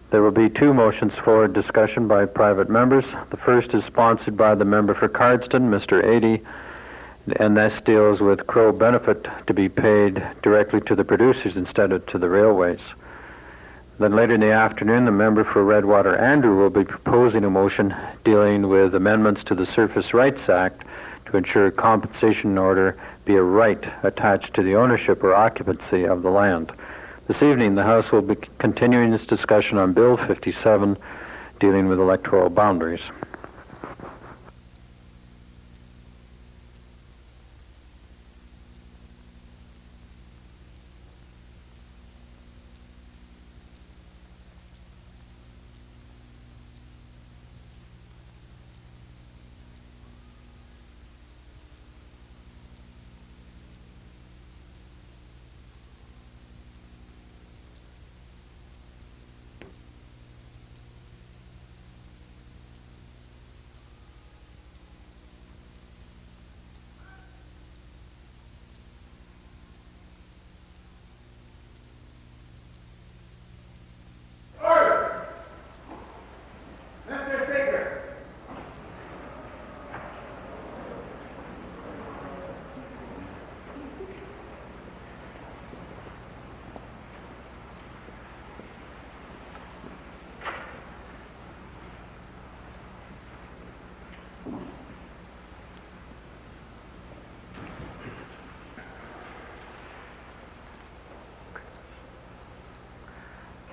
There will be two motions for discussion by private members. The first is sponsored by the member for Cardston, Mr. Adey, and this deals with Crow benefit to be paid directly to the producers instead of to the railways. Then later in the afternoon, the member for Redwater, Andrew, will be proposing a motion dealing with amendments to the Surface Rights Act to ensure compensation in order be a right attached to the ownership or occupancy of the land. This evening, the House will be continuing its discussion on Bill 57, dealing with electoral boundaries.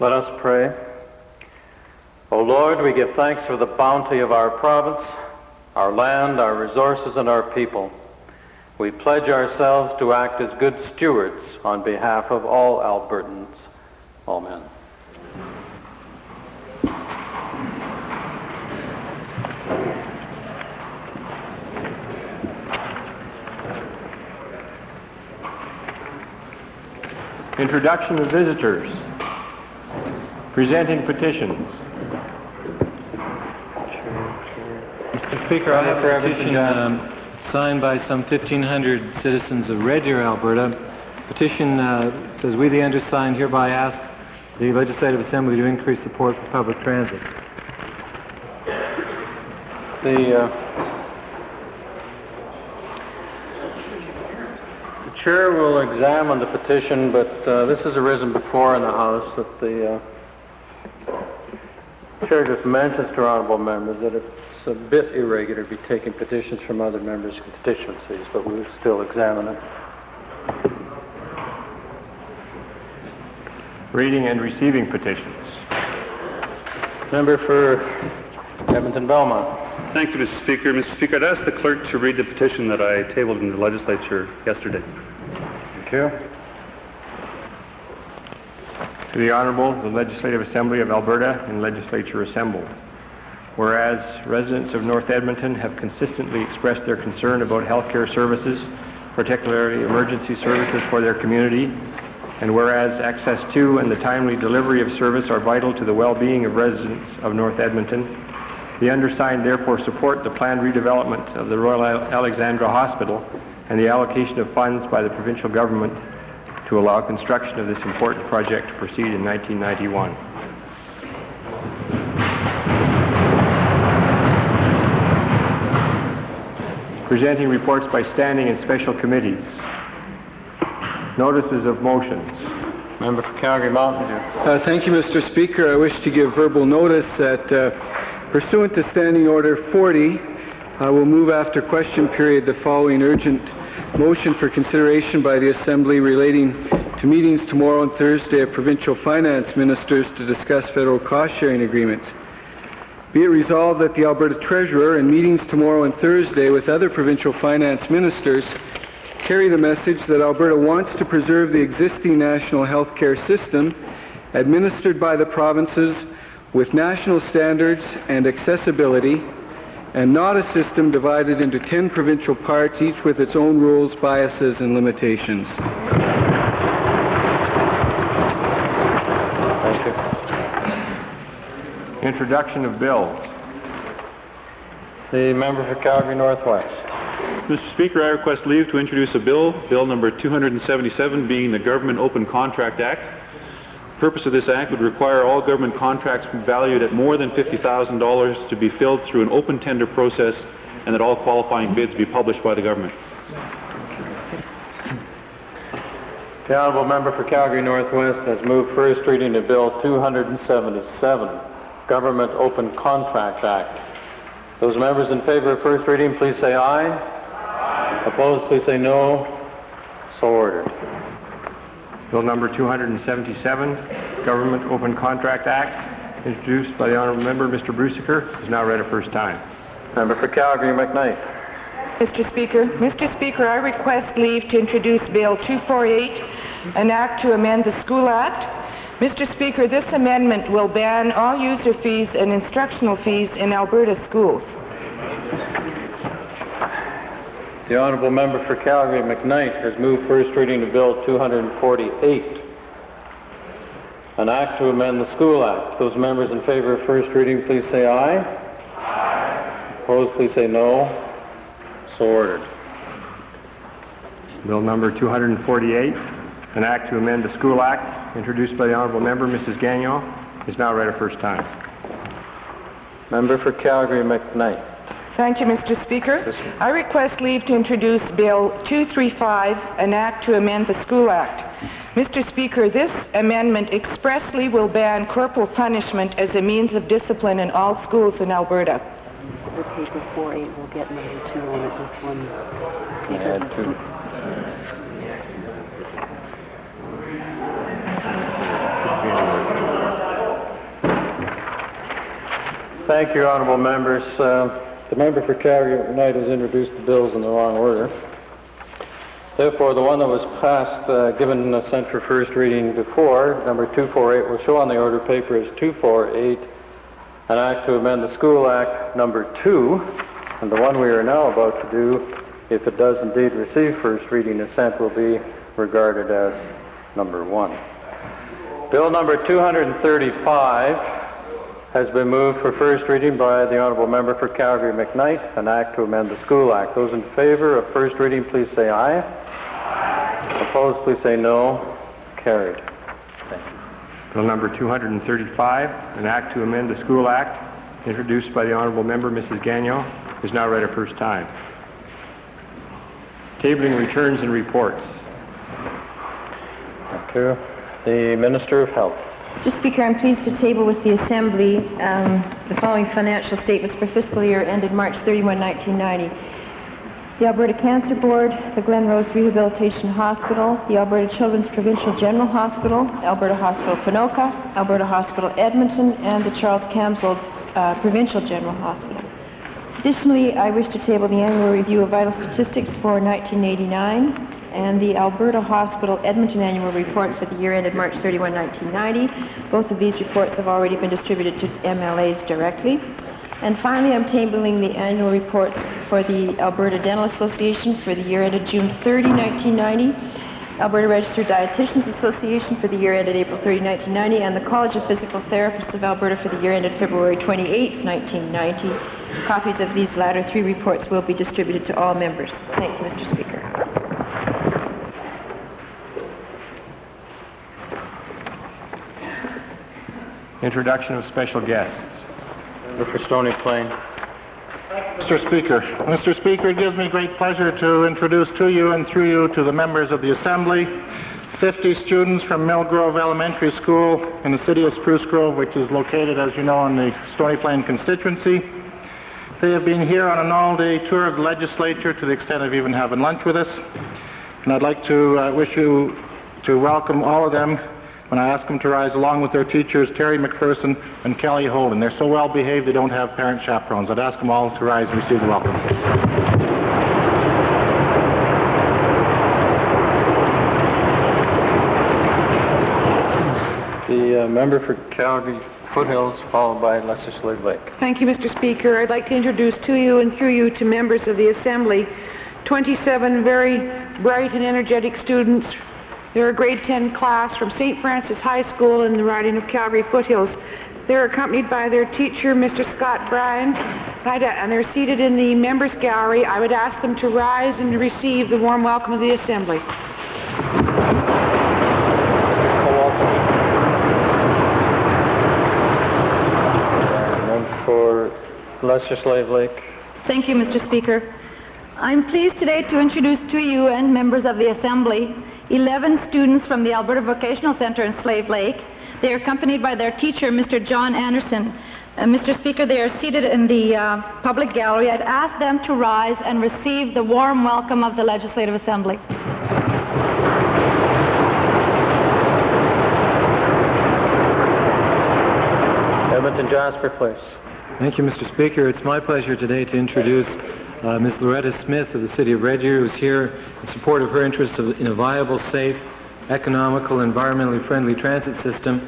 Let us pray. O Lord, we give thanks for the bounty of our province, our land, our resources, and our people. We pledge ourselves to act as good stewards on behalf of all Albertans. Amen. Introduction of visitors. Presenting petitions. Mr. Speaker, I have a petition signed by some 1,500 citizens of Red Deer, Alberta. Petition says, "We, the undersigned, hereby ask the Legislative Assembly to increase support for public transit." The Chair will examine the petition, but this has arisen before in the House that the Chair just mentions to honorable members that it's a bit irregular to be taking petitions from other members' constituencies, but we will still examine it. Reading and receiving petitions. Member for Edmonton Belmont. Thank you, Mr. Speaker. Mr. Speaker, I'd ask the clerk to read the petition that I tabled in the legislature yesterday. Thank you. To the Honorable, the Legislative Assembly of Alberta and Legislature assembled. Whereas residents of North Edmonton have consistently expressed their concern about healthcare services, particularly emergency services for their community, and whereas access to and the timely delivery of service are vital to the well-being of residents of North Edmonton, the undersigned therefore support the planned redevelopment of the Royal Alexandra Hospital and the allocation of funds by the provincial government to allow construction of this important project to proceed in 1991. Presenting reports by standing and special committees. Notices of motions. Member for Calgary Mountain View. Thank you, Mr. Speaker. I wish to give verbal notice that pursuant to Standing Order 40, I will move after question period the following urgent motion for consideration by the Assembly relating to meetings tomorrow and Thursday of provincial finance ministers to discuss federal cost-sharing agreements. Be it resolved that the Alberta Treasurer in meetings tomorrow and Thursday with other provincial finance ministers carry the message that Alberta wants to preserve the existing national health care system administered by the provinces with national standards and accessibility, and not a system divided into 10 provincial parts, each with its own rules, biases, and limitations. Thank you. Introduction of bills. The member for Calgary Northwest. Mr. Speaker, I request leave to introduce a bill, Bill number 277, being the Government Open Contract Act. The purpose of this act would require all government contracts valued at more than $50,000 to be filled through an open tender process and that all qualifying bids be published by the government. The honourable member for Calgary Northwest has moved first reading of Bill 277, Government Open Contract Act. Those members in favor of first reading, please say aye. Aye. Opposed, please say no. So ordered. Bill number 277, Government Open Contract Act, introduced by the honourable member, Mr. Brusiker, is now read a first time. Member for Calgary McKnight. Mr. Speaker, I request leave to introduce Bill 248, an act to amend the School Act. Mr. Speaker, this amendment will ban all user fees and instructional fees in Alberta schools. The honourable member for Calgary McKnight has moved first reading of Bill 248, an act to amend the School Act. Those members in favor of first reading, please say aye. Aye. Opposed, please say no. So ordered. Bill number 248, an act to amend the School Act, introduced by the honourable member, Mrs. Gagnon, is now read a first time. Member for Calgary McKnight. Thank you, Mr. Speaker. I request leave to introduce Bill 235, an act to amend the School Act. Mr. Speaker, this amendment expressly will ban corporal punishment as a means of discipline in all schools in Alberta. The paper 48 will get number 2 on it, this one. Add 2. Thank you, honourable members. The member for Calgary McKnight has introduced the bills in the wrong order. Therefore, the one that was passed, given sent for first reading before, number 248, will show on the order paper as 248, an act to amend the School Act number 2, and the one we are now about to do, if it does indeed receive first reading assent, will be regarded as number 1. Bill number 235 has been moved for first reading by the honourable member for Calgary McKnight, an act to amend the School Act. Those in favor of first reading, please say aye. Aye. Opposed, please say no. Carried. Thank you. Bill number 235, an act to amend the School Act, introduced by the honourable member, Mrs. Gagnon, is now read a first time. Tabling returns and reports. Thank you. The Minister of Health. Mr. Speaker, I'm pleased to table with the Assembly the following financial statements for fiscal year ended March 31, 1990. The Alberta Cancer Board, the Glen Rose Rehabilitation Hospital, the Alberta Children's Provincial General Hospital, Alberta Hospital Ponoka, Alberta Hospital Edmonton, and the Charles Camsell Provincial General Hospital. Additionally, I wish to table the annual review of vital statistics for 1989 and the Alberta Hospital Edmonton Annual Report for the year ended March 31, 1990. Both of these reports have already been distributed to MLAs directly. And finally, I'm tabling the annual reports for the Alberta Dental Association for the year ended June 30, 1990, Alberta Registered Dietitians Association for the year ended April 30, 1990, and the College of Physical Therapists of Alberta for the year ended February 28, 1990. Copies of these latter three reports will be distributed to all members. Thank you, Mr. Speaker. Introduction of special guests. Member for Stony Plain. Mr. Speaker, it gives me great pleasure to introduce to you and through you to the members of the Assembly 50 students from Mill Grove Elementary School in the city of Spruce Grove, which is located, as you know, in the Stony Plain constituency. They have been here on an all-day tour of the legislature to the extent of even having lunch with us. And I'd like to wish you to welcome all of them when I ask them to rise along with their teachers, Terry McPherson and Kelly Holden. They're so well behaved they don't have parent chaperones. I'd ask them all to rise and receive the welcome. The member for Calgary Foothills, followed by Lesser Slave Lake. Thank you, Mr. Speaker. I'd like to introduce to you and through you to members of the Assembly 27 very bright and energetic students. They're a grade 10 class from St. Francis High School in the riding of Calgary Foothills. They're accompanied by their teacher, Mr. Scott Bryan, and they're seated in the members' gallery. I would ask them to rise and to receive the warm welcome of the Assembly. Mr. Kowalski. for Lesser Slave Lake. Thank you, Mr. Speaker. I'm pleased today to introduce to you and members of the Assembly 11 students from the Alberta Vocational Centre in Slave Lake. They are accompanied by their teacher, Mr. John Anderson. Mr. Speaker, they are seated in the public gallery. I'd ask them to rise and receive the warm welcome of the Legislative Assembly. Edmonton Jasper, please. Thank you, Mr. Speaker. It's my pleasure today to introduce Ms. Loretta Smith of the City of Red Deer, who's here in support of her interest in a viable, safe, economical, environmentally friendly transit system.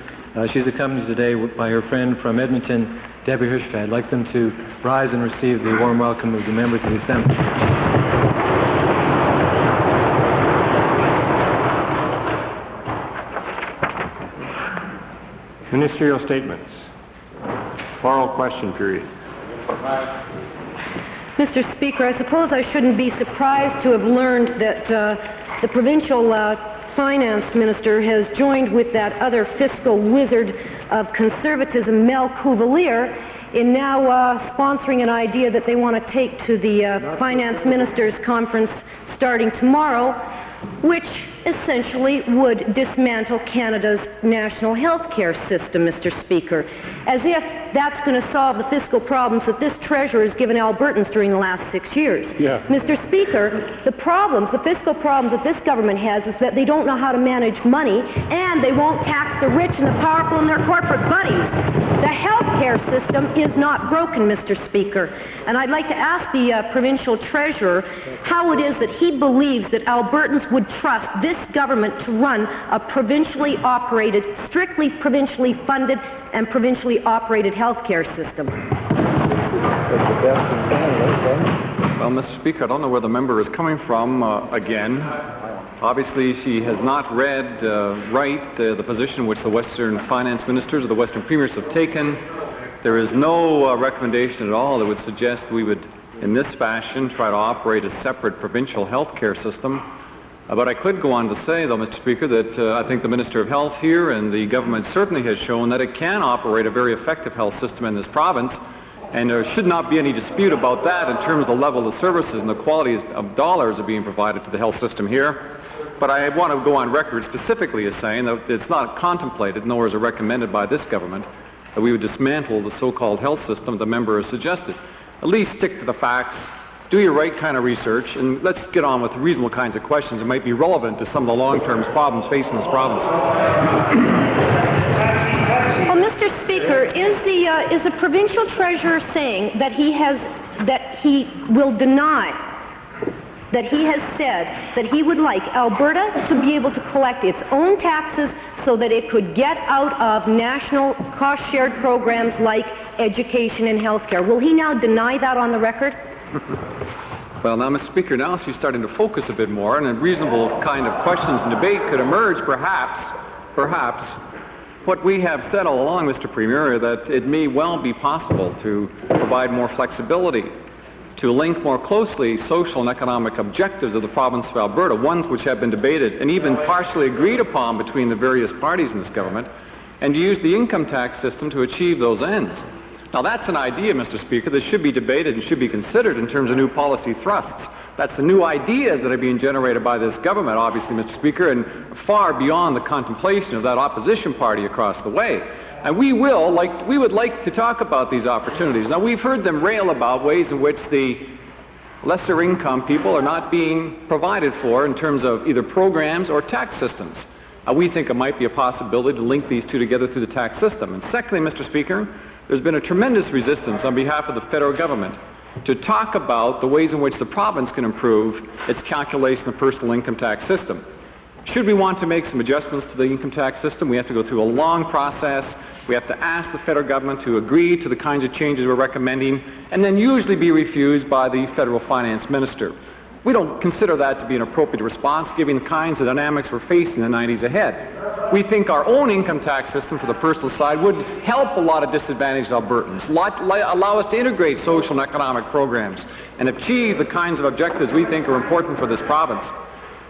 She's accompanied today by her friend from Edmonton, Debbie Hirschke. I'd like them to rise and receive the warm welcome of the members of the Assembly. Ministerial statements. Oral question period. Mr. Speaker, I suppose I shouldn't be surprised to have learned that the provincial finance minister has joined with that other fiscal wizard of conservatism, Mel Cuvalier, in now sponsoring an idea that they want to take to the finance ministers conference starting tomorrow, which essentially would dismantle Canada's national health care system, Mr. Speaker, as if that's going to solve the fiscal problems that this treasurer has given Albertans during the last 6 years. Yeah. Mr. Speaker, the fiscal problems that this government has is that they don't know how to manage money, and they won't tax the rich and the powerful and their corporate buddies. The health care system is not broken, Mr. Speaker, and I'd like to ask the provincial treasurer how it is that he believes that Albertans would trust this government to run a provincially operated, strictly provincially funded and provincially operated health care system. Well, Mr. Speaker, I don't know where the member is coming from again. Obviously, she has not read the position which the Western finance ministers or the Western premiers have taken. There is no recommendation at all that would suggest we would, in this fashion, try to operate a separate provincial health care system. But I could go on to say, though, Mr. Speaker, that I think the Minister of Health here and the government certainly has shown that it can operate a very effective health system in this province, and there should not be any dispute about that in terms of the level of services and the quality of dollars that are being provided to the health system here. But I want to go on record specifically as saying that it's not contemplated, nor is it recommended by this government, that we would dismantle the so-called health system the member has suggested. At least stick to the facts. Do your right kind of research, and let's get on with reasonable kinds of questions that might be relevant to some of the long-term problems facing this province. Well, Mr. Speaker, is the provincial treasurer saying that he will deny that he has said that he would like Alberta to be able to collect its own taxes so that it could get out of national cost-shared programs like education and health care? Will he now deny that on the record? Well, now, Mr. Speaker, now she's starting to focus a bit more, and a reasonable kind of questions and debate could emerge, perhaps. What we have said all along, Mr. Premier, that it may well be possible to provide more flexibility, to link more closely social and economic objectives of the province of Alberta, ones which have been debated and even partially agreed upon between the various parties in this government, and to use the income tax system to achieve those ends. Now, that's an idea, Mr. Speaker, that should be debated and should be considered in terms of new policy thrusts. That's the new ideas that are being generated by this government, obviously, Mr. Speaker, and far beyond the contemplation of that opposition party across the way. And we would like to talk about these opportunities. Now, we've heard them rail about ways in which the lesser income people are not being provided for in terms of either programs or tax systems. We think it might be a possibility to link these two together through the tax system. And secondly, Mr. Speaker, there's been a tremendous resistance on behalf of the federal government to talk about the ways in which the province can improve its calculation of personal income tax system. Should we want to make some adjustments to the income tax system, we have to go through a long process. We have to ask the federal government to agree to the kinds of changes we're recommending, and then usually be refused by the federal finance minister. We don't consider that to be an appropriate response, given the kinds of dynamics we're facing in the 90s ahead. We think our own income tax system for the personal side would help a lot of disadvantaged Albertans, allow us to integrate social and economic programs, and achieve the kinds of objectives we think are important for this province,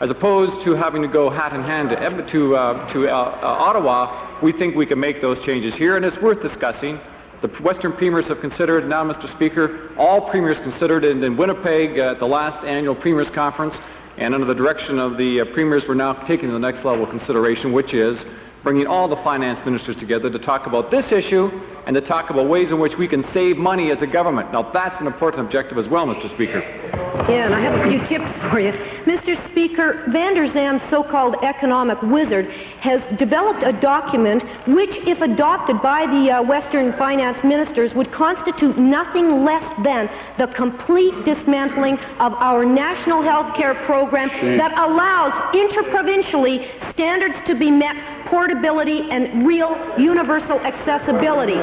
as opposed to having to go hat in hand to Ottawa. We think we can make those changes here, and it's worth discussing. The Western premiers have considered now, Mr. Speaker, all premiers considered it in Winnipeg at the last annual premiers conference, and under the direction of the premiers, we're now taking to the next level of consideration, which is bringing all the finance ministers together to talk about this issue and to talk about ways in which we can save money as a government. Now, that's an important objective as well, Mr. Speaker. Yeah, and I have a few tips for you. Mr. Speaker, Van der Zam's so-called economic wizard has developed a document which, if adopted by the Western finance ministers, would constitute nothing less than the complete dismantling of our national health care program that allows interprovincially standards to be met, portability, and real universal accessibility.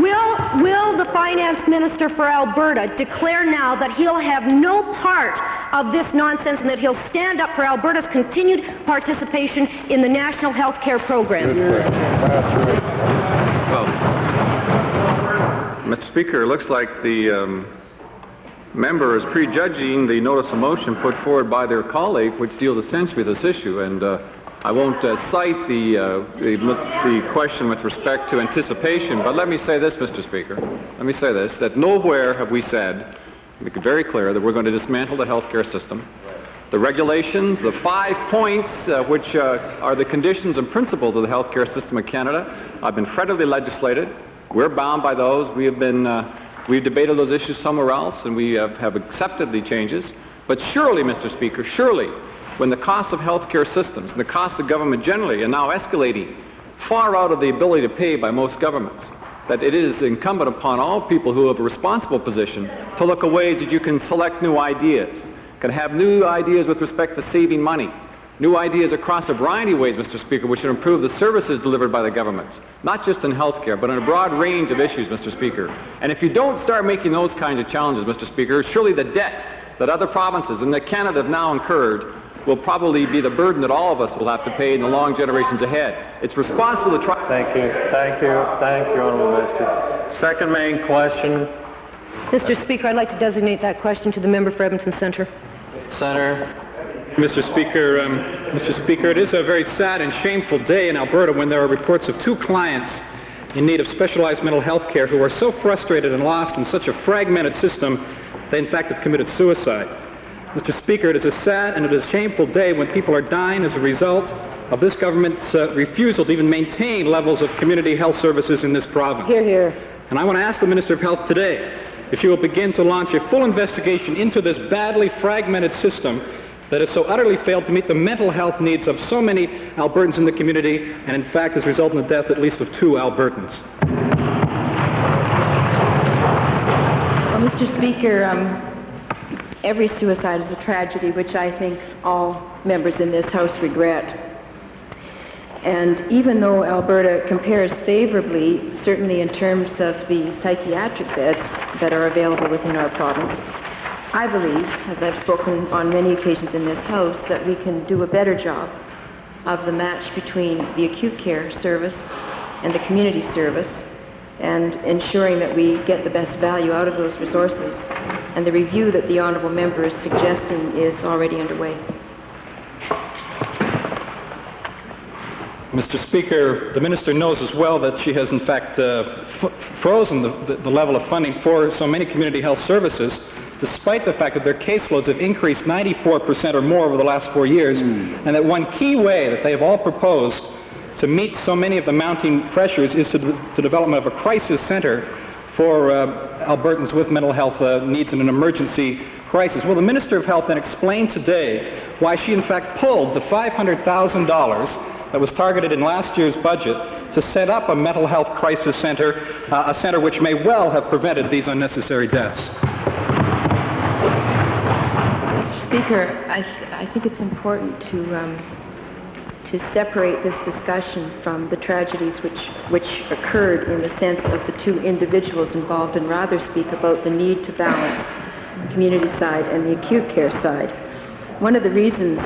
Will the finance minister for Alberta declare now that he'll have no part of this nonsense and that he'll stand up for Alberta's continued participation in the national health care program? Well, Mr. Speaker, it looks like the member is prejudging the notice of motion put forward by their colleague, which deals essentially with this issue, and I won't cite the question with respect to anticipation, but let me say this, Mr. Speaker. Let me say this, that nowhere have we said, make it very clear, that we're going to dismantle the healthcare system. The regulations, the 5 points, which are the conditions and principles of the healthcare system in Canada, have been federally legislated. We're bound by those. We've debated those issues somewhere else, and we have accepted the changes. But surely, Mr. Speaker, surely, when the cost of healthcare systems and the cost of government generally are now escalating far out of the ability to pay by most governments, that it is incumbent upon all people who have a responsible position to look at ways that you can select new ideas, can have new ideas with respect to saving money, new ideas across a variety of ways, Mr. Speaker, which should improve the services delivered by the governments, not just in healthcare, but in a broad range of issues, Mr. Speaker. And if you don't start making those kinds of challenges, Mr. Speaker, surely the debt that other provinces and that Canada have now incurred will probably be the burden that all of us will have to pay in the long generations ahead. It's responsible to try... Thank you, Honourable Minister. Second main question. Mr. Speaker, I'd like to designate that question to the member for Edmonton Centre. Senator. Mr. Speaker, it is a very sad and shameful day in Alberta when there are reports of 2 clients in need of specialized mental health care who are so frustrated and lost in such a fragmented system they in fact have committed suicide. Mr. Speaker, it is a sad and it is a shameful day when people are dying as a result of this government's refusal to even maintain levels of community health services in this province. Hear, hear. And I want to ask the Minister of Health today if she will begin to launch a full investigation into this badly fragmented system that has so utterly failed to meet the mental health needs of so many Albertans in the community and in fact has resulted in the death at least of 2 Albertans. Well, Mr. Speaker, every suicide is a tragedy, which I think all members in this House regret. And even though Alberta compares favorably, certainly in terms of the psychiatric beds that are available within our province, I believe, as I've spoken on many occasions in this House, that we can do a better job of the match between the acute care service and the community service, and ensuring that we get the best value out of those resources. And the review that the honourable member is suggesting is already underway. Mr. Speaker, the minister knows as well that she has in fact frozen the level of funding for so many community health services, despite the fact that their caseloads have increased 94% or more over the last 4 years, and that one key way that they have all proposed to meet so many of the mounting pressures is the development of a crisis center for Albertans with mental health needs in an emergency crisis. Will the Minister of Health then explain today why she in fact pulled the $500,000 that was targeted in last year's budget to set up a mental health crisis center, a center which may well have prevented these unnecessary deaths? Mr. Speaker, I think it's important to separate this discussion from the tragedies which occurred in the sense of the 2 individuals involved, and rather speak about the need to balance the community side and the acute care side. One of the reasons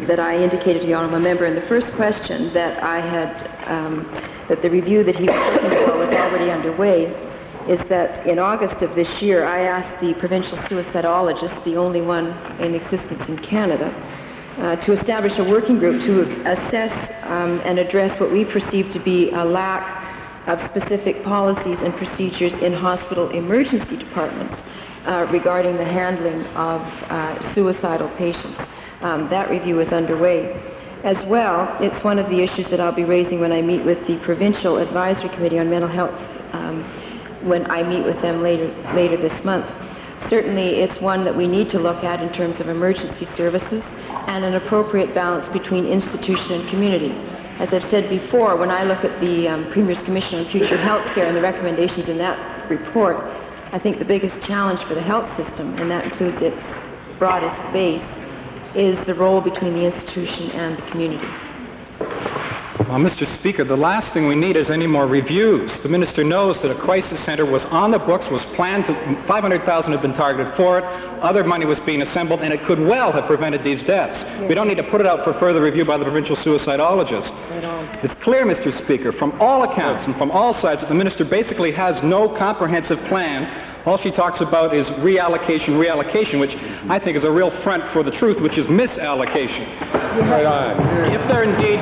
that I indicated to the honourable member in the first question that I had that the review that he was looking for was already underway is that in August of this year I asked the provincial suicidologist, the only one in existence in Canada, to establish a working group to assess and address what we perceive to be a lack of specific policies and procedures in hospital emergency departments regarding the handling of suicidal patients. That review is underway. As well, it's one of the issues that I'll be raising when I meet with the Provincial Advisory Committee on Mental Health when I meet with them later this month. Certainly, it's one that we need to look at in terms of emergency services and an appropriate balance between institution and community. As I've said before, when I look at the Premier's Commission on Future Health Care and the recommendations in that report, I think the biggest challenge for the health system, and that includes its broadest base, is the role between the institution and the community. Well, Mr. Speaker, the last thing we need is any more reviews. The minister knows that a crisis center was on the books, was planned, $500,000 had been targeted for it, other money was being assembled, and it could well have prevented these deaths. We don't need to put it out for further review by the provincial suicidologist. It's clear, Mr. Speaker, from all accounts and from all sides that the minister basically has no comprehensive plan. All she talks about is reallocation, which I think is a real front for the truth, which is misallocation. Right on. If there indeed,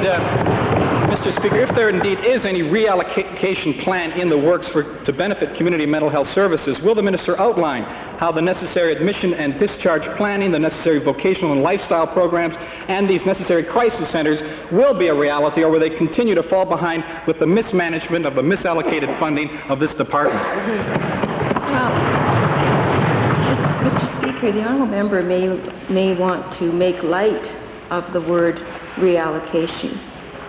Mr. Speaker, if there indeed is any reallocation plan in the works to benefit community mental health services, will the minister outline how the necessary admission and discharge planning, the necessary vocational and lifestyle programs, and these necessary crisis centers will be a reality, or will they continue to fall behind with the mismanagement of the misallocated funding of this department? Well, Mr. Speaker, the honourable member may want to make light of the word reallocation.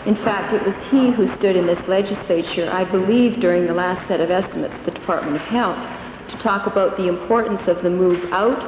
In fact, it was he who stood in this legislature, I believe, during the last set of estimates of the Department of Health, to talk about the importance of the move out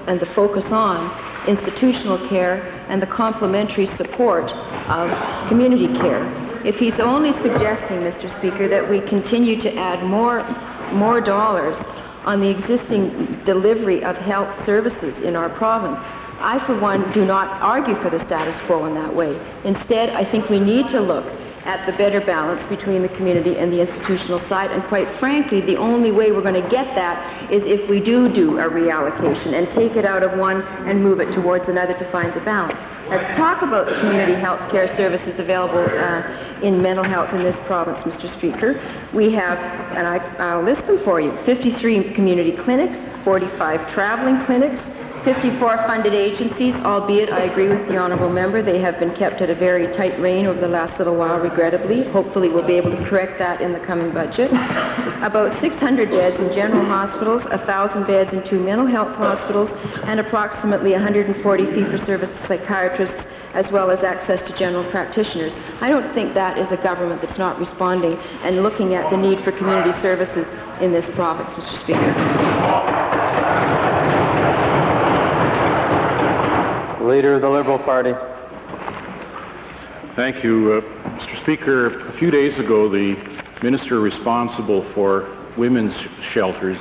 and the focus on institutional care and the complementary support of community care. If he's only suggesting, Mr. Speaker, that we continue to add more dollars on the existing delivery of health services in our province, I, for one, do not argue for the status quo in that way. Instead, I think we need to look at the better balance between the community and the institutional side, and quite frankly, the only way we're going to get that is if we do a reallocation and take it out of one and move it towards another to find the balance. Let's talk about the community health care services available in mental health in this province, Mr. Speaker. We have, and I'll list them for you, 53 community clinics, 45 traveling clinics, 54 funded agencies, albeit I agree with the honourable member, they have been kept at a very tight rein over the last little while, regrettably. Hopefully we'll be able to correct that in the coming budget. About 600 beds in general hospitals, 1,000 beds in 2 mental health hospitals, and approximately 140 fee-for-service psychiatrists, as well as access to general practitioners. I don't think that is a government that's not responding and looking at the need for community services in this province, Mr. Speaker. Leader of the Liberal Party. Thank you, Mr. Speaker. A few days ago, the minister responsible for women's shelters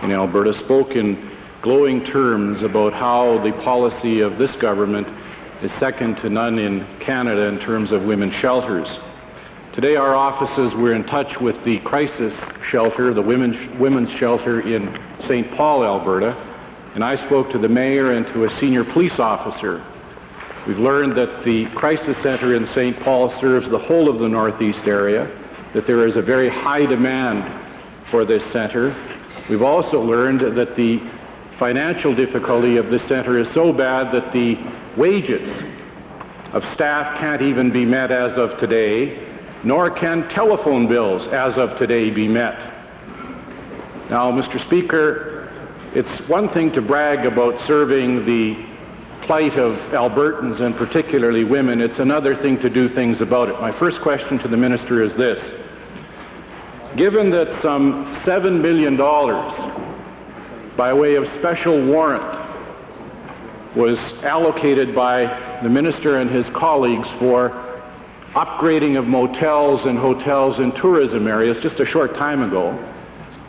in Alberta spoke in glowing terms about how the policy of this government is second to none in Canada in terms of women's shelters. Today, our offices were in touch with the crisis shelter, the women's shelter in St. Paul, Alberta, and I spoke to the mayor and to a senior police officer. We've learned that the crisis center in St. Paul serves the whole of the northeast area, that there is a very high demand for this center. We've also learned that the financial difficulty of this center is so bad that the wages of staff can't even be met as of today, nor can telephone bills as of today be met. Now, Mr. Speaker, it's one thing to brag about serving the plight of Albertans and particularly women. It's another thing to do things about it. My first question to the minister is this. Given that some $7 million by way of special warrant was allocated by the minister and his colleagues for upgrading of motels and hotels in tourism areas just a short time ago,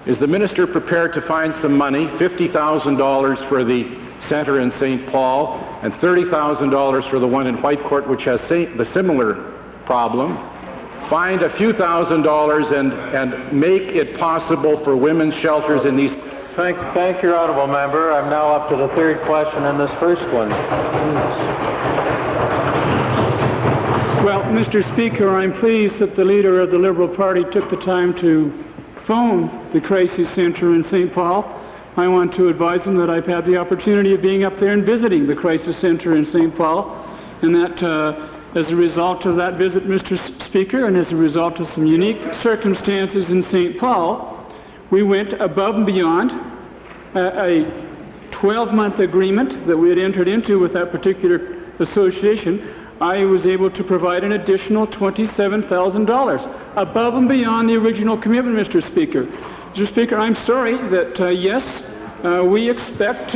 is the minister prepared to find some money, $50,000 for the center in St. Paul and $30,000 for the one in Whitecourt, which has the similar problem, find a few $1,000s and make it possible for women's shelters in these... Thank you, honourable member. I'm now up to the third question in this first one. Well, Mr. Speaker, I'm pleased that the leader of the Liberal Party took the time to phone the Crisis Centre in St. Paul. I want to advise him that I've had the opportunity of being up there and visiting the Crisis Centre in St. Paul, and that as a result of that visit, Mr. Speaker, and as a result of some unique circumstances in St. Paul, we went above and beyond a 12-month agreement that we had entered into with that particular association. I was able to provide an additional $27,000 above and beyond the original commitment, Mr. Speaker. Mr. Speaker, I'm sorry that, yes, we expect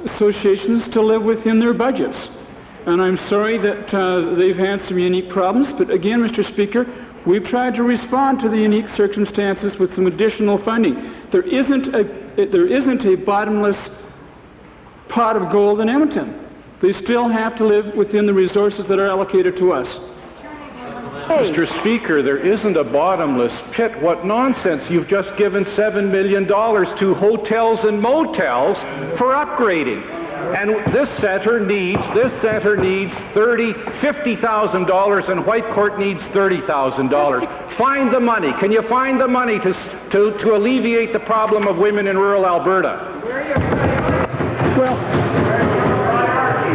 associations to live within their budgets. And I'm sorry that they've had some unique problems, but again, Mr. Speaker, we've tried to respond to the unique circumstances with some additional funding. There isn't a bottomless pot of gold in Edmonton. They still have to live within the resources that are allocated to us. Mr. Speaker, there isn't a bottomless pit. What nonsense. You've just given $7 million to hotels and motels for upgrading. And this center needs $50,000 and Whitecourt needs $30,000. Find the money. Can you find the money to alleviate the problem of women in rural Alberta? Well,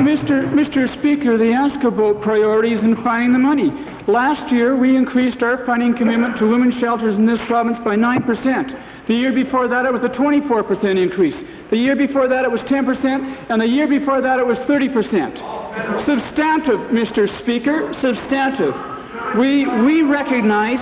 Mr. Speaker, they ask about priorities and finding the money. Last year, we increased our funding commitment to women's shelters in this province by 9%. The year before that, it was a 24% increase. The year before that, it was 10%, and the year before that, it was 30%. Substantive, Mr. Speaker, substantive. We recognize,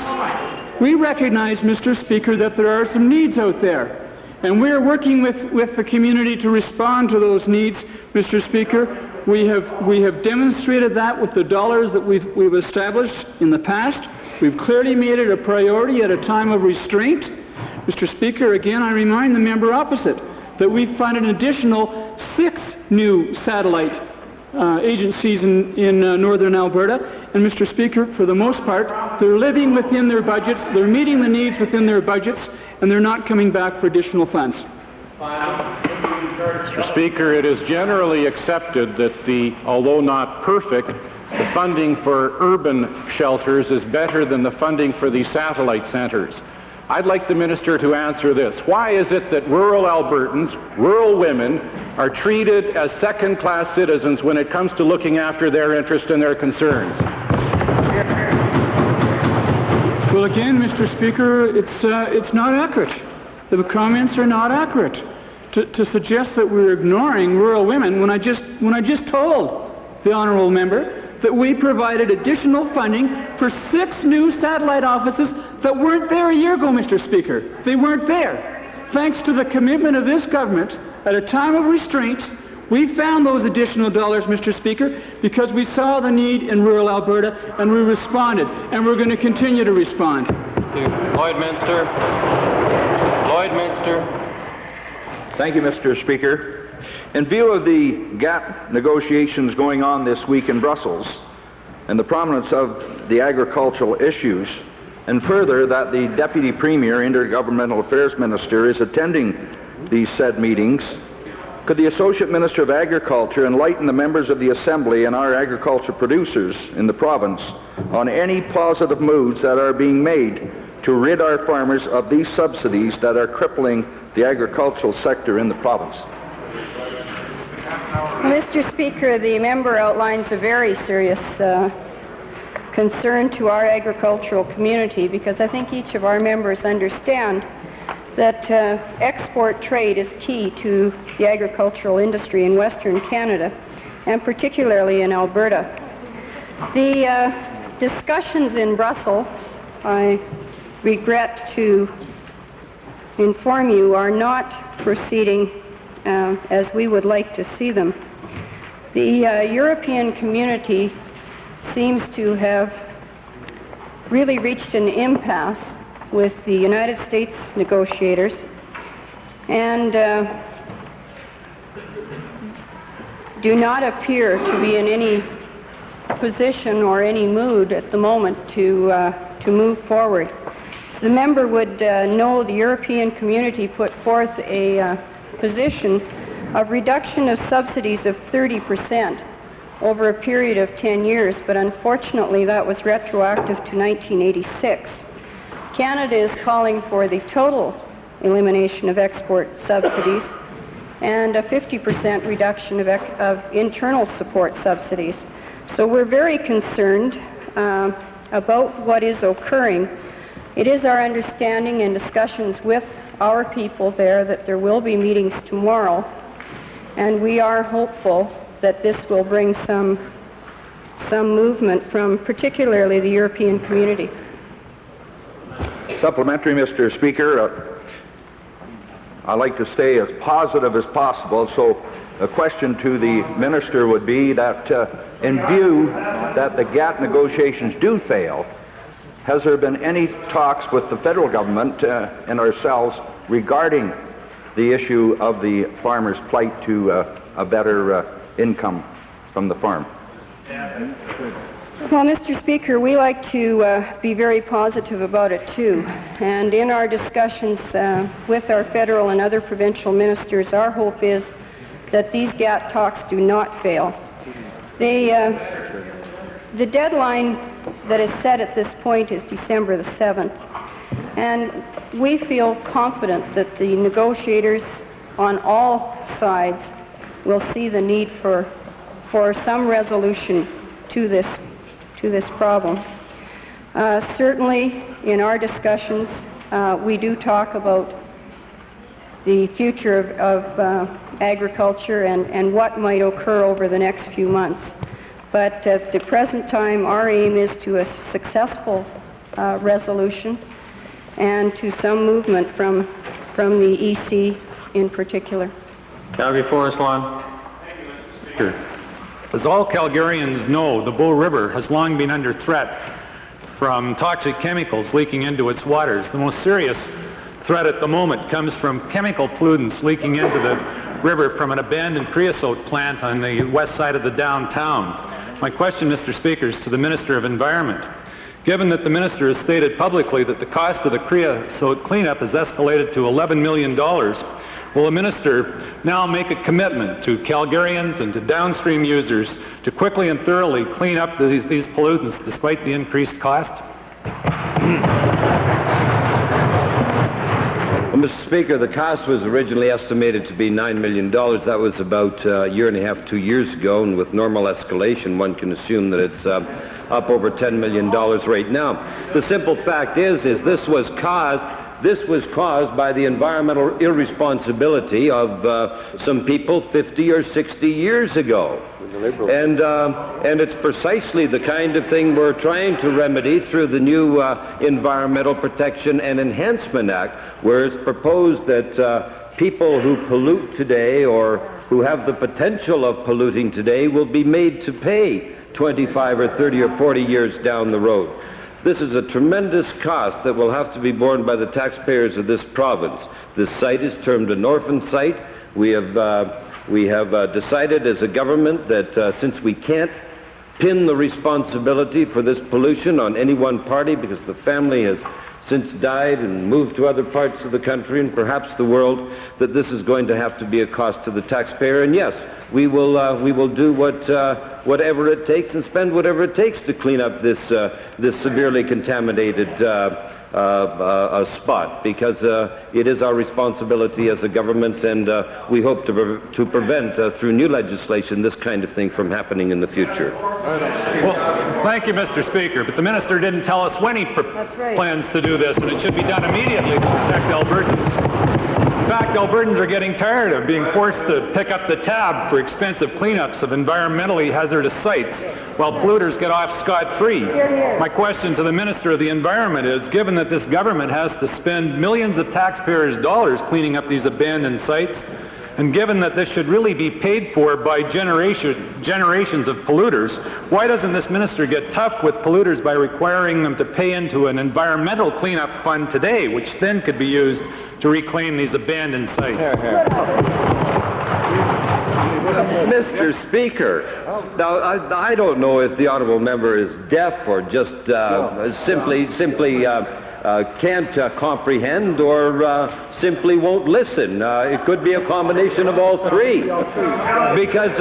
Mr. Speaker, that there are some needs out there, and we're working with the community to respond to those needs, Mr. Speaker. We have demonstrated that with the dollars that we've established in the past. We've clearly made it a priority at a time of restraint. Mr. Speaker, again, I remind the member opposite that we funded an additional 6 new satellite agencies in northern Alberta. And Mr. Speaker, for the most part, they're living within their budgets, they're meeting the needs within their budgets, and they're not coming back for additional funds. Mr. Speaker, it is generally accepted that although not perfect, the funding for urban shelters is better than the funding for the satellite centers. I'd like the minister to answer this. Why is it that rural Albertans, rural women, are treated as second-class citizens when it comes to looking after their interests and their concerns? Well, again, Mr. Speaker, it's not accurate. The comments are not accurate. To suggest that we're ignoring rural women when I just told the honourable member that we provided additional funding for 6 new satellite offices that weren't there a year ago, Mr. Speaker. They weren't there. Thanks to the commitment of this government, at a time of restraint, we found those additional dollars, Mr. Speaker, because we saw the need in rural Alberta, and we responded, and we're going to continue to respond. Lloyd-Minster. Lloyd-Minster. Thank you, Mr. Speaker. In view of the GATT negotiations going on this week in Brussels and the prominence of the agricultural issues, and further that the Deputy Premier, Intergovernmental Affairs Minister, is attending these said meetings, could the Associate Minister of Agriculture enlighten the members of the Assembly and our agriculture producers in the province on any positive moves that are being made to rid our farmers of these subsidies that are crippling the agricultural sector in the province? Mr. Speaker, the member outlines a very serious concern to our agricultural community, because I think each of our members understand that export trade is key to the agricultural industry in Western Canada, and particularly in Alberta. The discussions in Brussels, I regret to inform you, are not proceeding as we would like to see them. The European community seems to have really reached an impasse with the United States negotiators, and do not appear to be in any position or any mood at the moment to move forward. As the member would know, the European community put forth a position of reduction of subsidies of 30% over a period of 10 years, but unfortunately that was retroactive to 1986. Canada is calling for the total elimination of export subsidies and a 50% reduction of internal support subsidies. So we're very concerned about what is occurring. It is our understanding in discussions with our people there that there will be meetings tomorrow, and we are hopeful that this will bring some movement from particularly the European community. Supplementary, Mr. Speaker. I like to stay as positive as possible, so the question to the minister would be that in view that the GATT negotiations do fail, has there been any talks with the federal government and ourselves regarding the issue of the farmer's plight to a better income from the farm? Well, Mr. Speaker, we like to be very positive about it too. And in our discussions with our federal and other provincial ministers, our hope is that these GATT talks do not fail. The deadline that is set at this point is December the 7th. And we feel confident that the negotiators on all sides will see the need for some resolution to this problem. Certainly, in our discussions, we do talk about the future of agriculture and what might occur over the next few months. But at the present time, our aim is to a successful resolution and to some movement from the EC in particular. Calgary Forest Lawn. As all Calgarians know, the Bow River has long been under threat from toxic chemicals leaking into its waters. The most serious threat at the moment comes from chemical pollutants leaking into the river from an abandoned creosote plant on the west side of the downtown. My question, Mr. Speaker, is to the Minister of Environment. Given that the Minister has stated publicly that the cost of the creosote cleanup has escalated to $11 million, will the Minister now make a commitment to Calgarians and to downstream users to quickly and thoroughly clean up these pollutants despite the increased cost? Well, Mr. Speaker, the cost was originally estimated to be $9 million. That was about a year and a half, 2 years ago, and with normal escalation, one can assume that it's up over $10 million right now. The simple fact is this was caused by the environmental irresponsibility of some people 50 or 60 years ago. And it's precisely the kind of thing we're trying to remedy through the new Environmental Protection and Enhancement Act, where it's proposed that people who pollute today or who have the potential of polluting today will be made to pay 25 or 30 or 40 years down the road. This is a tremendous cost that will have to be borne by the taxpayers of this province. This site is termed an orphan site. We have decided as a government that since we can't pin the responsibility for this pollution on any one party because the family has since died and moved to other parts of the country and perhaps the world, that this is going to have to be a cost to the taxpayer. And yes, we will do whatever it takes and spend whatever it takes to clean up this severely contaminated spot, because it is our responsibility as a government, and we hope to prevent through new legislation this kind of thing from happening in the future. Well, thank you, Mr. Speaker, but the minister didn't tell us when he plans to do this, and it should be done immediately to protect Albertans. In fact, Albertans are getting tired of being forced to pick up the tab for expensive cleanups of environmentally hazardous sites while polluters get off scot-free. My question to the Minister of the Environment is, given that this government has to spend millions of taxpayers' dollars cleaning up these abandoned sites, and given that this should really be paid for by generations of polluters, why doesn't this minister get tough with polluters by requiring them to pay into an environmental cleanup fund today, which then could be used to reclaim these abandoned sites? Mr. Speaker, now I don't know if the honourable member is deaf or just simply can't comprehend or simply won't listen. It could be a combination of all three. Because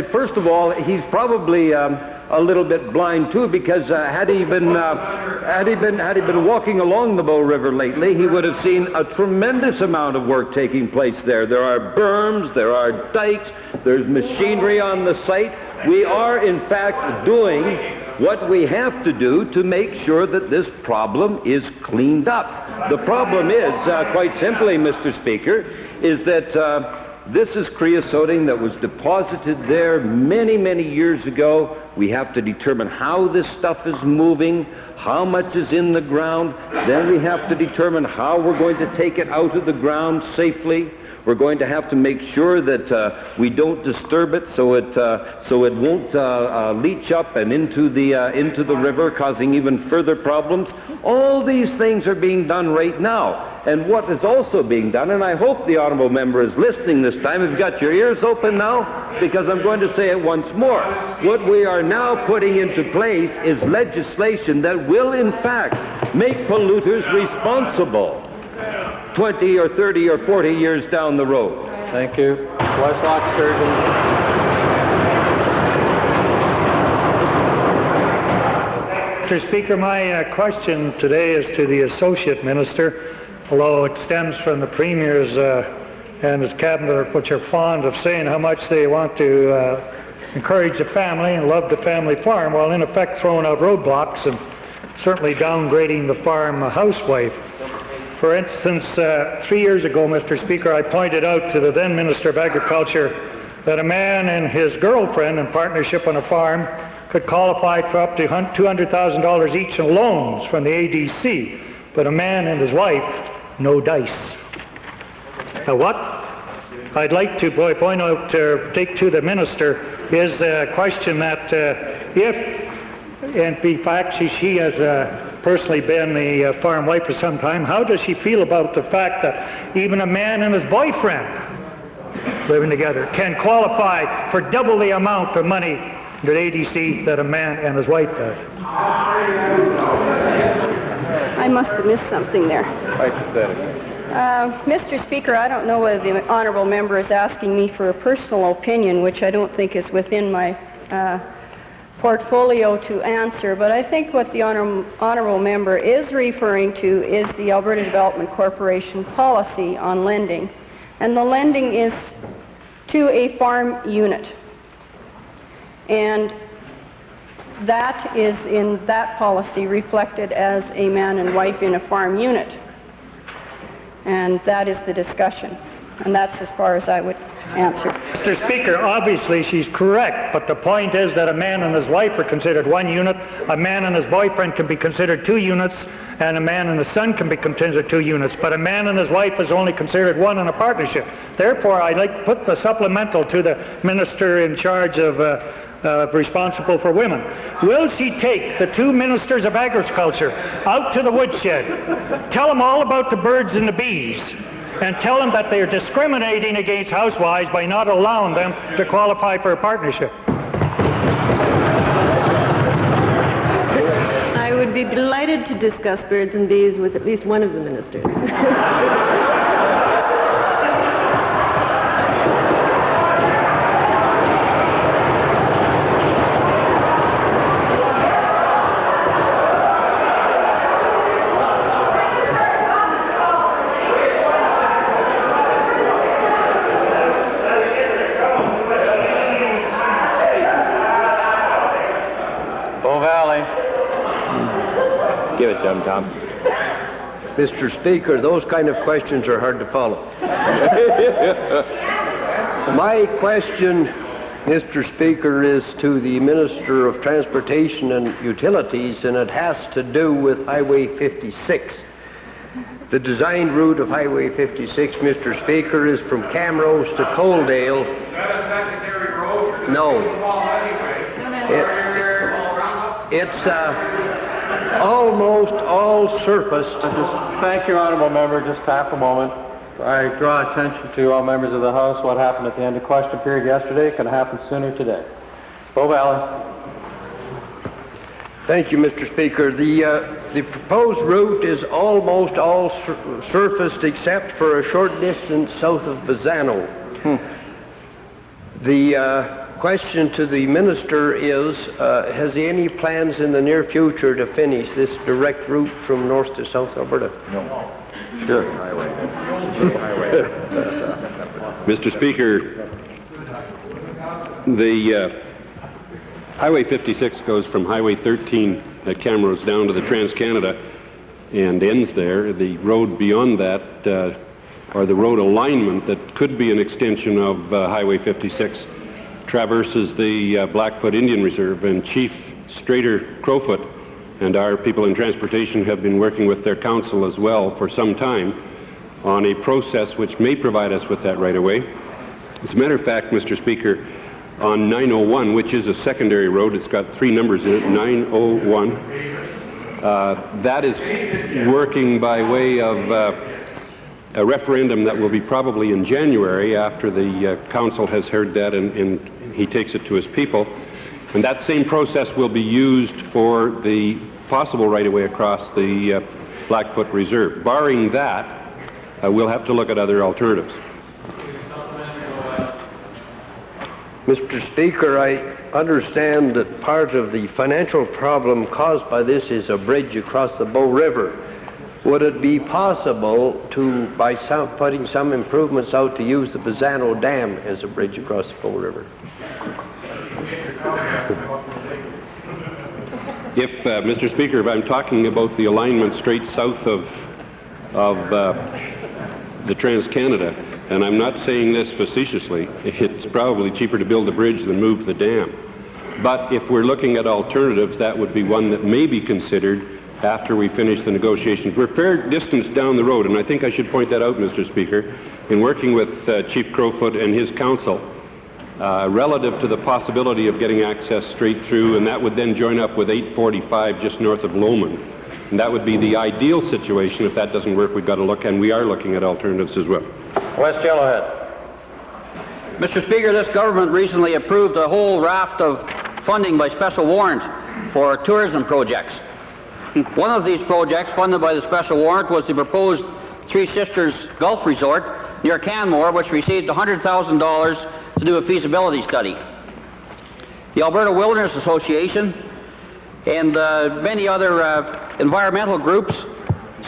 first of all, he's probably a little bit blind too, because had he been walking along the Bow River lately, he would have seen a tremendous amount of work taking place there. There are berms, there are dikes, there's machinery on the site. We are, in fact, doing what we have to do to make sure that this problem is cleaned up. The problem is, quite simply, Mr. Speaker, is that this is creosoting that was deposited there many, many years ago. We have to determine how this stuff is moving, how much is in the ground. Then we have to determine how we're going to take it out of the ground safely. We're going to have to make sure that we don't disturb it so it won't leach up and into the river, causing even further problems. All these things are being done right now. And what is also being done, and I hope the honourable member is listening this time. Have you got your ears open now? Because I'm going to say it once more. What we are now putting into place is legislation that will, in fact, make polluters responsible 20 or 30 or 40 years down the road. Thank you. Westlock Surgeon. Mr. Speaker, my question today is to the Associate Minister, although it stems from the Premier's and his Cabinet, which are fond of saying how much they want to encourage the family and love the family farm, while in effect throwing out roadblocks and certainly downgrading the farm housewife. For instance, 3 years ago, Mr. Speaker, I pointed out to the then Minister of Agriculture that a man and his girlfriend in partnership on a farm could qualify for up to $200,000 each in loans from the ADC, but a man and his wife, no dice. Now what I'd like to point out, take to the Minister, is a question that if, in fact, she has personally been the farm wife for some time, how does she feel about the fact that even a man and his boyfriend living together can qualify for double the amount of money to ADC that a man and his wife does? I must have missed something there. Quite pathetic. Mr. Speaker, I don't know whether the honourable member is asking me for a personal opinion, which I don't think is within my portfolio to answer, but I think what the honourable member is referring to is the Alberta Development Corporation policy on lending. And the lending is to a farm unit. And that is in that policy reflected as a man and wife in a farm unit. And that is the discussion. And that's as far as I would answer. Mr. Speaker, obviously she's correct, but the point is that a man and his wife are considered one unit, a man and his boyfriend can be considered 2 units, and a man and his son can be considered 2 units, but a man and his wife is only considered one in a partnership. Therefore, I'd like to put the supplemental to the minister in charge of responsible for women. Will she take the 2 ministers of agriculture out to the woodshed, tell them all about the birds and the bees, and tell them that they are discriminating against housewives by not allowing them to qualify for a partnership? I would be delighted to discuss birds and bees with at least one of the ministers. Give it to him, Tom. Mr. Speaker, those kind of questions are hard to follow. My question, Mr. Speaker, is to the Minister of Transportation and Utilities, and it has to do with Highway 56. The design route of Highway 56, Mr. Speaker, is from Camrose to Coaldale. No. It's almost all surfaced. Thank you, honourable member. Just half a moment. I draw attention to all members of the House. What happened at the end of question period yesterday can happen sooner today. Bow Valley. Thank you, Mr. Speaker. The proposed route is almost all surfaced except for a short distance south of Bazzano. The question to the minister is, has he any plans in the near future to finish this direct route from North to South Alberta? No. Sure. Mr. Speaker, the Highway 56 goes from Highway 13 at Camrose down to the Trans-Canada and ends there. The road beyond that, or the road alignment that could be an extension of Highway 56, traverses the Blackfoot Indian Reserve, and Chief Strader Crowfoot and our people in transportation have been working with their council as well for some time on a process which may provide us with that right of way. As a matter of fact, Mr. Speaker, on 901, which is a secondary road, it's got 3 numbers in it, 901, that is working by way of a referendum that will be probably in January after the council has heard that and he takes it to his people. And that same process will be used for the possible right-of-way across the Blackfoot Reserve. Barring that, we'll have to look at other alternatives. Mr. Speaker, I understand that part of the financial problem caused by this is a bridge across the Bow River. Would it be possible to, by putting some improvements out, to use the Bazzano Dam as a bridge across the Bow River? If, Mr. Speaker, if I'm talking about the alignment straight south of the Trans-Canada, and I'm not saying this facetiously, it's probably cheaper to build a bridge than move the dam. But if we're looking at alternatives, that would be one that may be considered after we finish the negotiations. We're a fair distance down the road, and I think I should point that out, Mr. Speaker, in working with Chief Crowfoot and his council relative to the possibility of getting access straight through, and that would then join up with 845 just north of Lowman. And that would be the ideal situation. If that doesn't work, we've got to look, and we are looking at alternatives as well. West Yellowhead. Mr. Speaker, this government recently approved a whole raft of funding by special warrant for tourism projects. One of these projects funded by the special warrant was the proposed Three Sisters Gulf Resort near Canmore, which received $100,000 to do a feasibility study. The Alberta Wilderness Association and many other environmental groups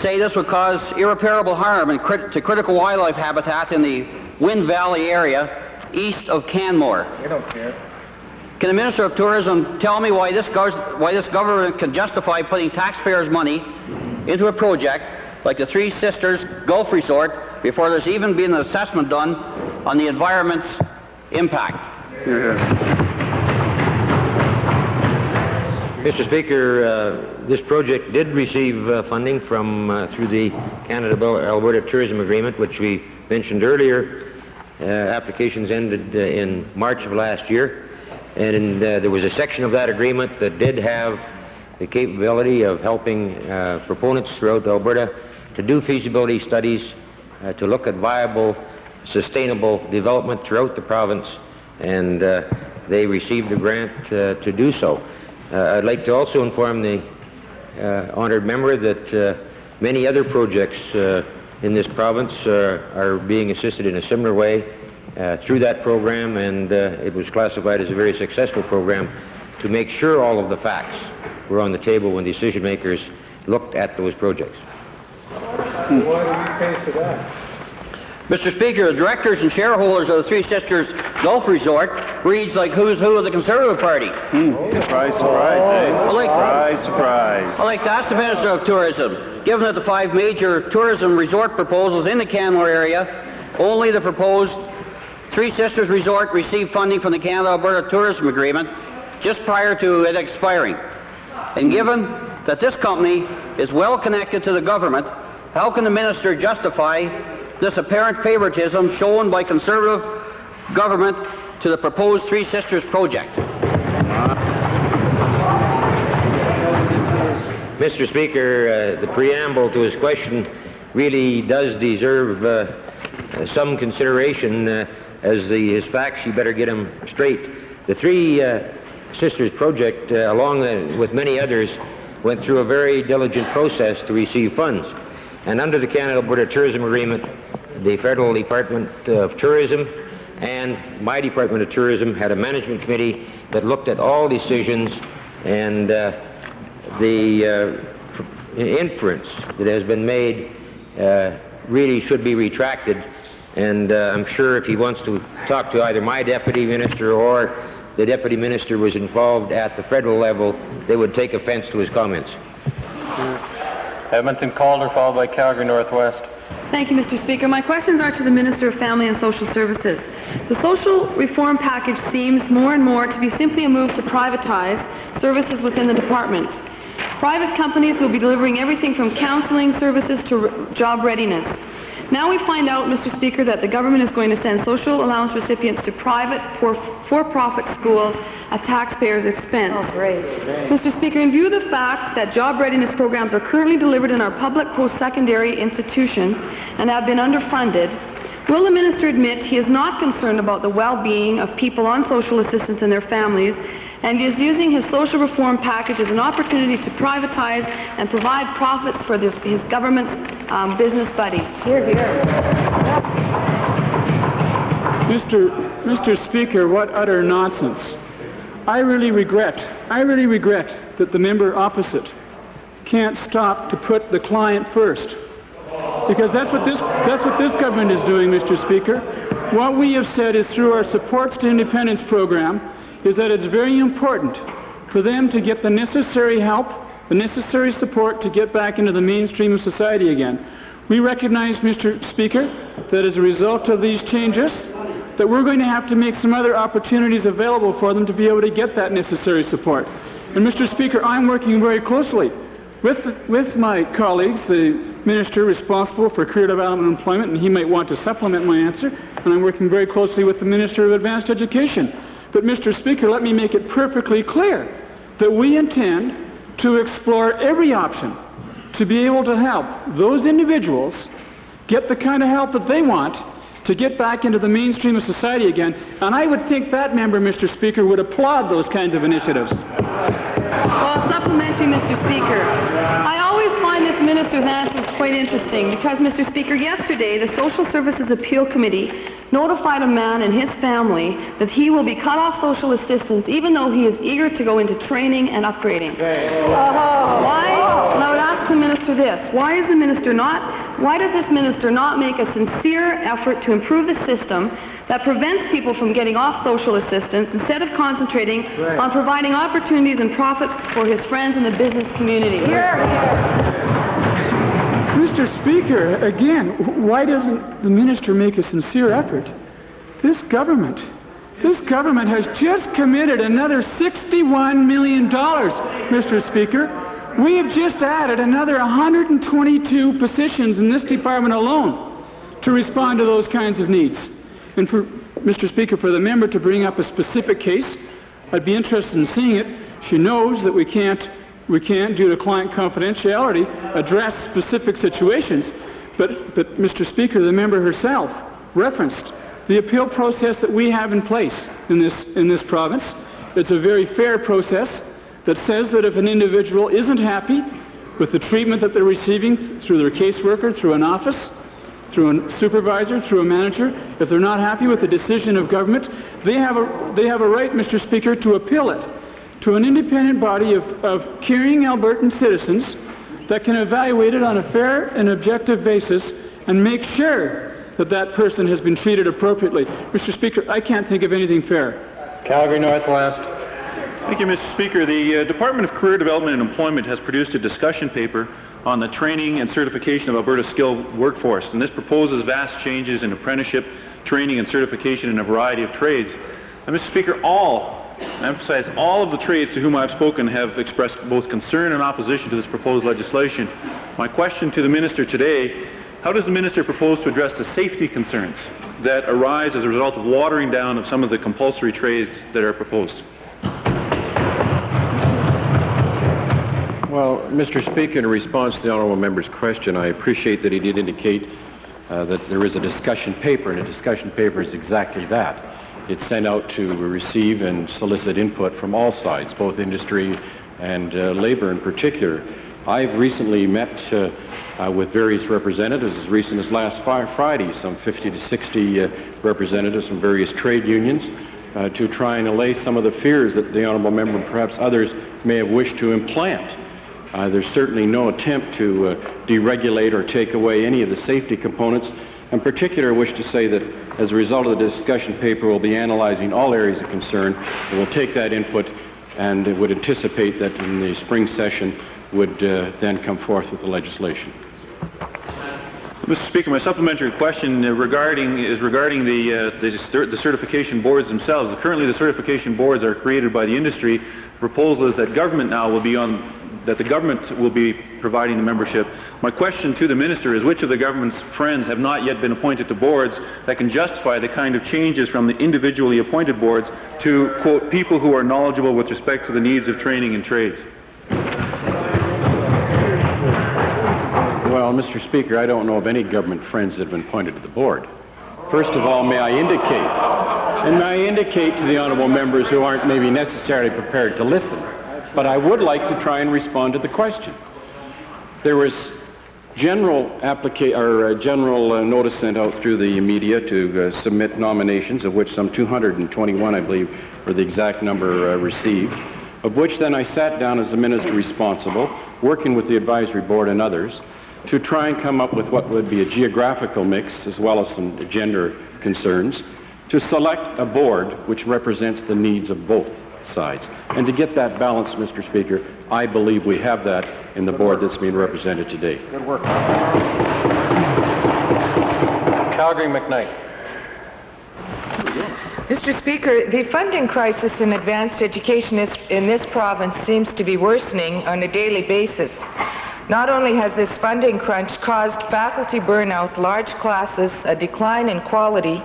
say this would cause irreparable harm to critical wildlife habitat in the Wind Valley area east of Canmore. We don't care. Can the Minister of Tourism tell me why this government can justify putting taxpayers' money into a project like the Three Sisters Gulf Resort before there's even been an assessment done on the environment's impact? Mr. Speaker, this project did receive funding from through the Canada-Alberta Tourism Agreement, which we mentioned earlier. Applications ended in March of last year, and there was a section of that agreement that did have the capability of helping proponents throughout Alberta to do feasibility studies, to look at viable, sustainable development throughout the province, and they received a grant to do so. I'd like to also inform the honored member that many other projects in this province are being assisted in a similar way through that program, and it was classified as a very successful program to make sure all of the facts were on the table when decision makers looked at those projects. Why do you pay for that? Mr. Speaker, the directors and shareholders of the Three Sisters Gulf Resort reads like who's who of the Conservative Party. Surprise, surprise, eh? Surprise, surprise. I'd like to ask the Minister of Tourism, given that the 5 major tourism resort proposals in the Canmore area, only the proposed Three Sisters Resort received funding from the Canada-Alberta Tourism Agreement just prior to it expiring. And given that this company is well connected to the government, how can the Minister justify this apparent favoritism shown by Conservative government to the proposed Three Sisters project? Mr. Speaker, the preamble to his question really does deserve some consideration. As his facts, you better get them straight. The Three Sisters project, along with many others, went through a very diligent process to receive funds. And under the Canada-Alberta Tourism Agreement, the Federal Department of Tourism and my Department of Tourism had a management committee that looked at all decisions, and the inference that has been made really should be retracted. And I'm sure if he wants to talk to either my deputy minister or the deputy minister was involved at the federal level, they would take offense to his comments. Edmonton Calder, followed by Calgary Northwest. Thank you, Mr. Speaker. My questions are to the Minister of Family and Social Services. The social reform package seems more and more to be simply a move to privatize services within the department. Private companies will be delivering everything from counseling services to job readiness. Now we find out, Mr. Speaker, that the government is going to send social allowance recipients to private for-profit schools at taxpayers' expense. Oh, great. Mr. Speaker, in view of the fact that job readiness programs are currently delivered in our public post-secondary institutions and have been underfunded, will the minister admit he is not concerned about the well-being of people on social assistance and their families, and is using his social reform package as an opportunity to privatize and provide profits for his government's business buddies? Hear, hear. Mr. Speaker, what utter nonsense. I really regret that the member opposite can't stop to put the client first. Because that's what this government is doing, Mr. Speaker. What we have said is through our Supports to Independence program is that it's very important for them to get the necessary help, the necessary support to get back into the mainstream of society again. We recognize, Mr. Speaker, that as a result of these changes, that we're going to have to make some other opportunities available for them to be able to get that necessary support. And Mr. Speaker, I'm working very closely with my colleagues, the minister responsible for career development and employment, and he might want to supplement my answer, and I'm working very closely with the Minister of Advanced Education. But Mr. Speaker, let me make it perfectly clear that we intend to explore every option to be able to help those individuals get the kind of help that they want to get back into the mainstream of society again. And I would think that member, Mr. Speaker, would applaud those kinds of initiatives. Well, supplementary, Mr. Speaker. I always find this minister's answers quite interesting because, Mr. Speaker, yesterday the Social Services Appeal Committee notified a man and his family that he will be cut off social assistance even though he is eager to go into training and upgrading. Why? And I would ask the minister this. Why does this minister not make a sincere effort to improve the system that prevents people from getting off social assistance instead of concentrating on providing opportunities and profits for his friends in the business community? Mr. Speaker, again, why doesn't the minister make a sincere effort? This government has just committed another $61 million, Mr. Speaker. We have just added another 122 positions in this department alone to respond to those kinds of needs. And for Mr. Speaker, for the member to bring up a specific case, I'd be interested in seeing it. She knows that we can't, due to client confidentiality, address specific situations. But Mr. Speaker, the member herself referenced the appeal process that we have in place in this province. It's a very fair process that says that if an individual isn't happy with the treatment that they're receiving through their caseworker, through an office, through a supervisor, through a manager, if they're not happy with the decision of government, they have a right, Mr. Speaker, to appeal it to an independent body of caring Albertan citizens that can evaluate it on a fair and objective basis and make sure that that person has been treated appropriately. Mr. Speaker, I can't think of anything fair. Calgary Northwest. Thank you, Mr. Speaker. The Department of Career Development and Employment has produced a discussion paper on the training and certification of Alberta's skilled workforce, and this proposes vast changes in apprenticeship, training, and certification in a variety of trades. And Mr. Speaker, I emphasize all of the trades to whom I've spoken have expressed both concern and opposition to this proposed legislation. My question to the minister today: how does the minister propose to address the safety concerns that arise as a result of watering down of some of the compulsory trades that are proposed? Well, Mr. Speaker, in response to the honourable member's question, I appreciate that he did indicate that there is a discussion paper, and a discussion paper is exactly that. It's sent out to receive and solicit input from all sides, both industry and labour in particular. I've recently met with various representatives as recent as last Friday, some 50 to 60 representatives from various trade unions to try and allay some of the fears that the honourable member and perhaps others may have wished to implant. There's certainly no attempt to deregulate or take away any of the safety components. In particular, I wish to say that as a result of the discussion paper, we'll be analyzing all areas of concern, and we'll take that input and would anticipate that in the spring session would then come forth with the legislation. Mr. Speaker, my supplementary question is regarding the certification boards themselves. Currently, the certification boards are created by the industry. The proposal is that the government will be providing the membership. My question to the minister is, which of the government's friends have not yet been appointed to boards that can justify the kind of changes from the individually appointed boards to, quote, people who are knowledgeable with respect to the needs of training in trades? Well, Mr. Speaker, I don't know of any government friends that have been appointed to the board. First of all, may I indicate to the honourable members who aren't maybe necessarily prepared to listen, but I would like to try and respond to the question. There was general notice sent out through the media to submit nominations, of which some 221, I believe, were the exact number received, of which then I sat down as the minister responsible, working with the advisory board and others, to try and come up with what would be a geographical mix as well as some gender concerns, to select a board which represents the needs of both sides. And to get that balance, Mr. Speaker, I believe we have that in the board that's being represented today. Good work. Calgary McKnight. Mr. Speaker, the funding crisis in advanced education in this province seems to be worsening on a daily basis. Not only has this funding crunch caused faculty burnout, large classes, a decline in quality,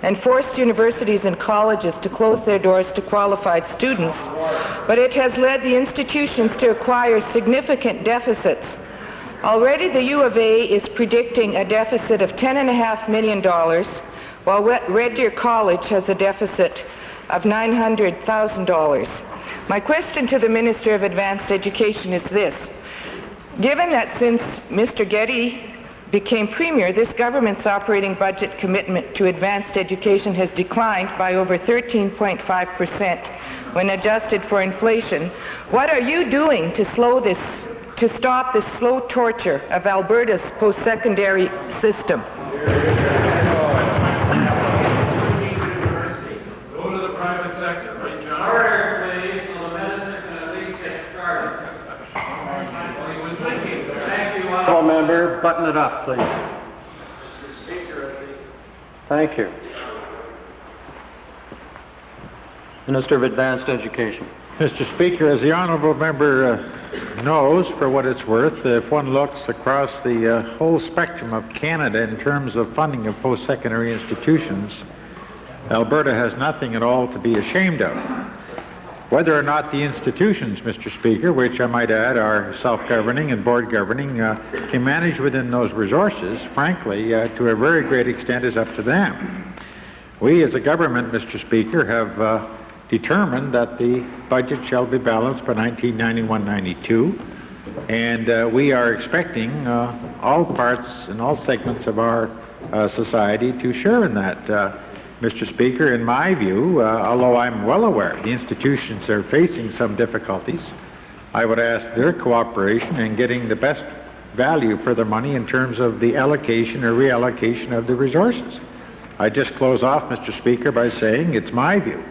and forced universities and colleges to close their doors to qualified students, but it has led the institutions to acquire significant deficits. Already the U of A is predicting a deficit of $10.5 million, while Red Deer College has a deficit of $900,000. My question to the Minister of Advanced Education is this. Given that since Mr. Getty became Premier, this government's operating budget commitment to advanced education has declined by over 13.5% when adjusted for inflation, what are you doing to stop this slow torture of Alberta's post-secondary system? Go to the private sector, right, John? Order, please, so the minister can at least get started. Well, he was thinking. Thank you, Honourable member, button it up, please. Thank you. Minister of Advanced Education. Mr. Speaker, as the honourable member knows, for what it's worth, if one looks across the whole spectrum of Canada in terms of funding of post-secondary institutions, Alberta has nothing at all to be ashamed of. Whether or not the institutions, Mr. Speaker, which I might add are self-governing and board-governing, can manage within those resources, frankly, to a very great extent is up to them. We as a government, Mr. Speaker, have determined that the budget shall be balanced for 1991-92, and we are expecting all parts and all segments of our society to share in that. Mr. Speaker, in my view, although I'm well aware the institutions are facing some difficulties, I would ask their cooperation in getting the best value for their money in terms of the allocation or reallocation of the resources. I just close off, Mr. Speaker, by saying it's my view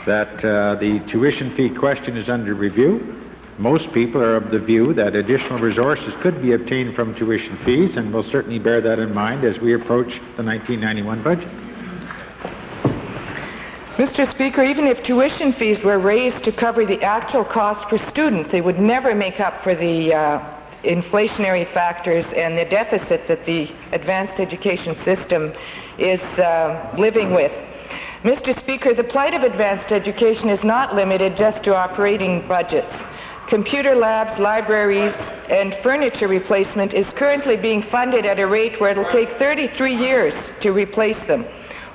that the tuition fee question is under review. Most people are of the view that additional resources could be obtained from tuition fees, and we'll certainly bear that in mind as we approach the 1991 budget. Mr. Speaker, even if tuition fees were raised to cover the actual cost per student, they would never make up for the inflationary factors and the deficit that the advanced education system is living with. Mr. Speaker, the plight of advanced education is not limited just to operating budgets. Computer labs, libraries, and furniture replacement is currently being funded at a rate where it'll take 33 years to replace them.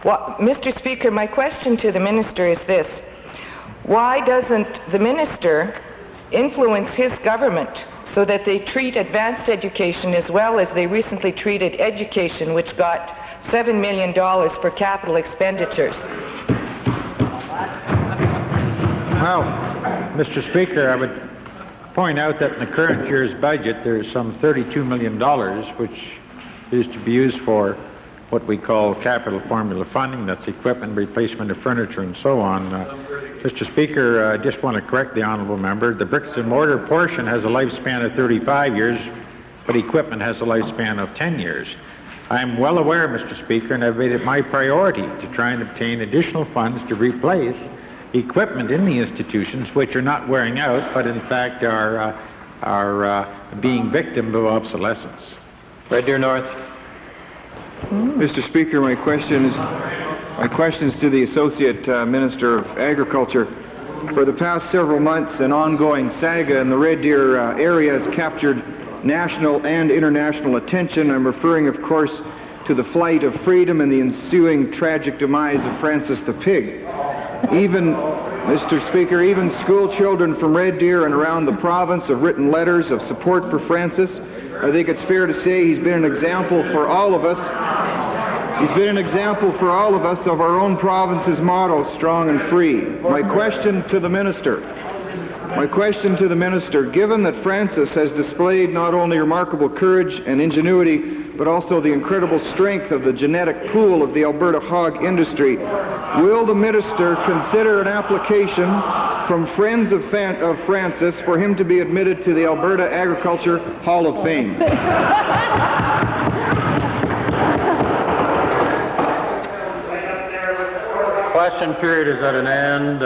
Mr. Speaker, my question to the minister is this. Why doesn't the minister influence his government so that they treat advanced education as well as they recently treated education, which got $7 million for capital expenditures. Well, Mr. Speaker, I would point out that in the current year's budget, there's some $32 million, which is to be used for what we call capital formula funding. That's equipment, replacement of furniture, and so on. Mr. Speaker, I just want to correct the honourable member. The bricks and mortar portion has a lifespan of 35 years, but equipment has a lifespan of 10 years. I'm well aware, Mr. Speaker, and I've made it my priority to try and obtain additional funds to replace equipment in the institutions which are not wearing out, but in fact are being victim of obsolescence. Red Deer North. Mr. Speaker, my question is to the Associate Minister of Agriculture. For the past several months, an ongoing saga in the Red Deer area has captured national and international attention. I'm referring, of course, to the flight of freedom and the ensuing tragic demise of Francis the Pig. Even, Mr. Speaker, even school children from Red Deer and around the province have written letters of support for Francis. I think it's fair to say he's been an example for all of us. He's been an example for all of us of our own province's motto, strong and free. My question to the minister, given that Francis has displayed not only remarkable courage and ingenuity, but also the incredible strength of the genetic pool of the Alberta hog industry, will the minister consider an application from Friends of Francis for him to be admitted to the Alberta Agriculture Hall of Fame? Question period is at an end.